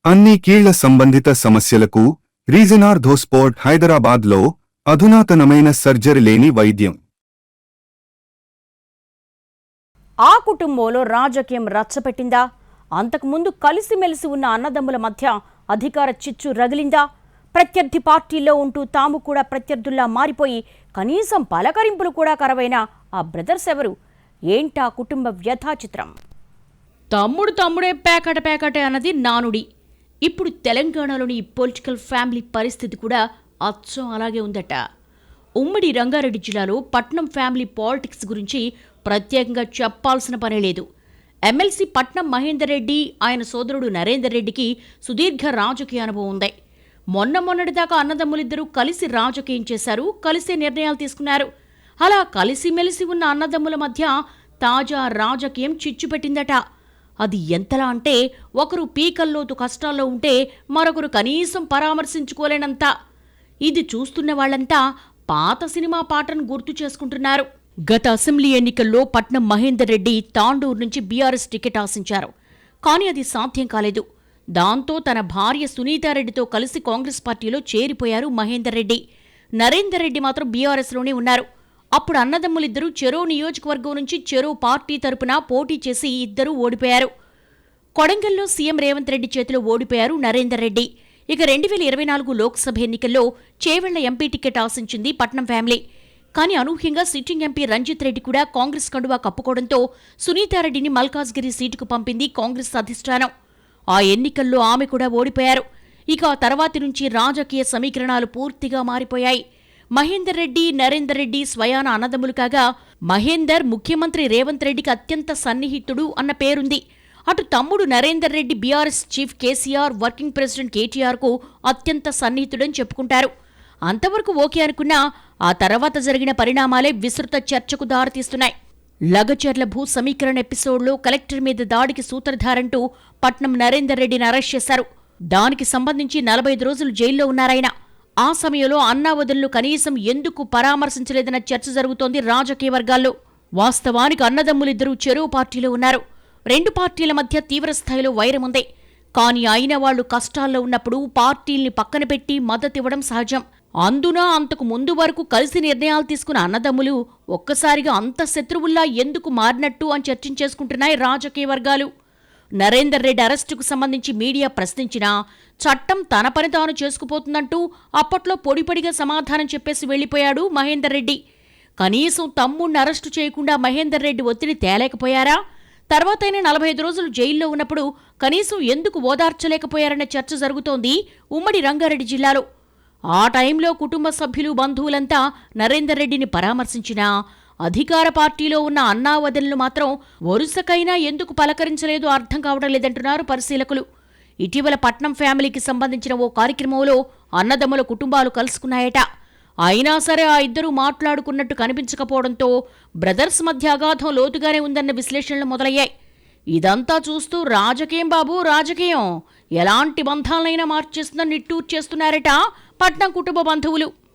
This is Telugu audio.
అన్ని కీళ్ల సంబంధిత సమస్యలకు రీజనార్థోస్పోర్ట్ హైదరాబాద్లో అధునాతనమైన సర్జరీ లేని వైద్యం. ఆ కుటుంబంలో రాజకీయం రచ్చపెట్టిందా? అంతకుముందు కలిసిమెలిసి ఉన్న అన్నదమ్ముల మధ్య అధికార చిచ్చు రగిలిందా? ప్రత్యర్థి పార్టీల్లో ఉంటూ తాము కూడా ప్రత్యర్థుల్లా మారిపోయి కనీసం పలకరింపులు కూడా కరవైన ఆ బ్రదర్స్ ఎవరు? ఏంటా కుటుంబ వ్యథాచిత్రం? తమ్ముడే పేకటే అన్నది నానుడి. ఇప్పుడు తెలంగాణలోని పొలిటికల్ ఫ్యామిలీ పరిస్థితి కూడా అచ్చం అలాగే ఉందట. ఉమ్మడి రంగారెడ్డి జిల్లాలో పట్నం ఫ్యామిలీ పాలిటిక్స్ గురించి ప్రత్యేకంగా చెప్పాల్సిన పనే లేదు. ఎమ్మెల్సీ పట్నం మహేందర్ రెడ్డి, ఆయన సోదరుడు నరేందర్ రెడ్డికి సుదీర్ఘ రాజకీయ అనుభవం ఉంది. మొన్నటిదాకా అన్నదమ్ములిద్దరూ కలిసి రాజకీయం చేశారు, కలిసే నిర్ణయాలు తీసుకున్నారు. అలా కలిసిమెలిసి ఉన్న అన్నదమ్ముల మధ్య తాజా రాజకీయం చిచ్చుపెట్టిందట. అది ఎంతలా అంటే ఒకరు పీకల్లోతు కష్టాల్లో ఉంటే మరొకరు కనీసం పరామర్శించుకోలేనంత. ఇది చూస్తున్న వాళ్లంతా పాత సినిమా పాటను గుర్తు చేసుకుంటున్నారు. గత అసెంబ్లీ ఎన్నికల్లో పట్నం మహేందర్ రెడ్డి తాండూరు నుంచి బీఆర్ఎస్ టికెట్ ఆశించారు. కానీ అది సాధ్యం కాలేదు. దాంతో తన భార్య సునీతారెడ్డితో కలిసి కాంగ్రెస్ పార్టీలో చేరిపోయారు మహేందర్ రెడ్డి. నరేందర్ రెడ్డి మాత్రం బీఆర్ఎస్లోనే ఉన్నారు. అప్పుడు అన్నదమ్ములిద్దరూ చెరో నియోజకవర్గం నుంచి చెరో పార్టీ తరపున పోటీ చేసి ఇద్దరూ ఓడిపోయారు. కొడంగల్లో సీఎం రేవంత్ రెడ్డి చేతిలో ఓడిపోయారు నరేందర్ రెడ్డి. ఇక 2024 లోక్సభ ఎన్నికల్లో చేవెళ్ల ఎంపీ టికెట్ ఆశించింది పట్నం ఫ్యామిలీ. కానీ అనూహ్యంగా సిట్టింగ్ ఎంపీ రంజిత్ రెడ్డి కూడా కాంగ్రెస్ కండువా కప్పుకోవడంతో సునీతారెడ్డిని మల్కాజ్గిరి సీటుకు పంపింది కాంగ్రెస్ అధిష్టానం. ఆ ఎన్నికల్లో ఆమె కూడా ఓడిపోయారు. ఇక ఆ తర్వాతి నుంచి రాజకీయ సమీకరణాలు పూర్తిగా మారిపోయాయి. మహేందర్ రెడ్డి, నరేందర్ రెడ్డి స్వయాన అన్నదమ్ములు కాగా మహేందర్ ముఖ్యమంత్రి రేవంత్ రెడ్డికి అత్యంత సన్నిహితుడు అన్న పేరుంది. అటు తమ్ముడు Narender Reddy BRS chief KCR, working president కేటీఆర్కు అత్యంత సన్నిహితుడని చెప్పుకుంటారు. అంతవరకు ఓకే అనుకున్నా ఆ తర్వాత జరిగిన పరిణామాలే విస్తృత చర్చకు దారితీస్తున్నాయి. లగచర్ల భూ సమీకరణ ఎపిసోడ్లో కలెక్టర్ మీద దాడికి సూత్రధారంటూ పట్నం నరేందర్ రెడ్డిని అరెస్ట్ చేశారు. దానికి సంబంధించి 45 రోజులు జైల్లో ఉన్నారాయన. ఆ సమయంలో అన్నావదులను కనీసం ఎందుకు పరామర్శించలేదన్న చర్చ జరుగుతోంది రాజకీయ వర్గాల్లో. వాస్తవానికి అన్నదమ్ములిద్దరూ చెరో పార్టీలో ఉన్నారు. రెండు పార్టీల మధ్య తీవ్రస్థాయిలో వైరముంది. కానీ అయిన వాళ్లు కష్టాల్లో ఉన్నప్పుడు పార్టీల్ని పక్కన పెట్టి మద్దతివ్వడం సహజం. అందున అంతకు ముందు వరకు కలిసి నిర్ణయాలు తీసుకున్న అన్నదమ్ములు ఒక్కసారిగా అంత శత్రువుల్లా ఎందుకు మారినట్టు అని చర్చించేసుకుంటున్నాయి రాజకీయ వర్గాలు. నరేందర్ రెడ్డి అరెస్టుకు సంబంధించి మీడియా ప్రశ్నించినా చట్టం తన పని తాను చేసుకుపోతుందంటూ అప్పట్లో పొడిపొడిగా సమాధానం చెప్పేసి వెళ్లిపోయాడు మహేందర్ రెడ్డి. కనీసం తమ్ముణ్ణి అరెస్టు చేయకుండా మహేందర్ రెడ్డి ఒత్తిడి తేలేకపోయారా? తర్వాతైనా 45 రోజులు జైల్లో ఉన్నప్పుడు కనీసం ఎందుకు ఓదార్చలేకపోయారన్న చర్చ జరుగుతోంది ఉమ్మడి రంగారెడ్డి జిల్లాలో. ఆ టైంలో కుటుంబ సభ్యులు, బంధువులంతా నరేందర్ రెడ్డిని పరామర్శించినా అధికార పార్టీలో ఉన్న అన్నావదనులు మాత్రం వరుసకైనా ఎందుకు పలకరించలేదో అర్థం కావడం లేదంటున్నారు పరిశీలకులు. ఇటీవల పట్నం ఫ్యామిలీకి సంబంధించిన ఓ కార్యక్రమంలో అన్నదమ్ముల కుటుంబాలు కలుసుకున్నాయట. అయినా సరే ఆ ఇద్దరూ మాట్లాడుకున్నట్టు కనిపించకపోవడంతో బ్రదర్స్ మధ్య అగాధం లోతుగానే ఉందన్న విశ్లేషణలు మొదలయ్యాయి. ఇదంతా చూస్తూ రాజకీయం బాబు, రాజకీయం ఎలాంటి బంధాలనైనా మార్చేస్తుందని నిట్టూర్చేస్తున్నారట పట్నం కుటుంబ బంధువులు.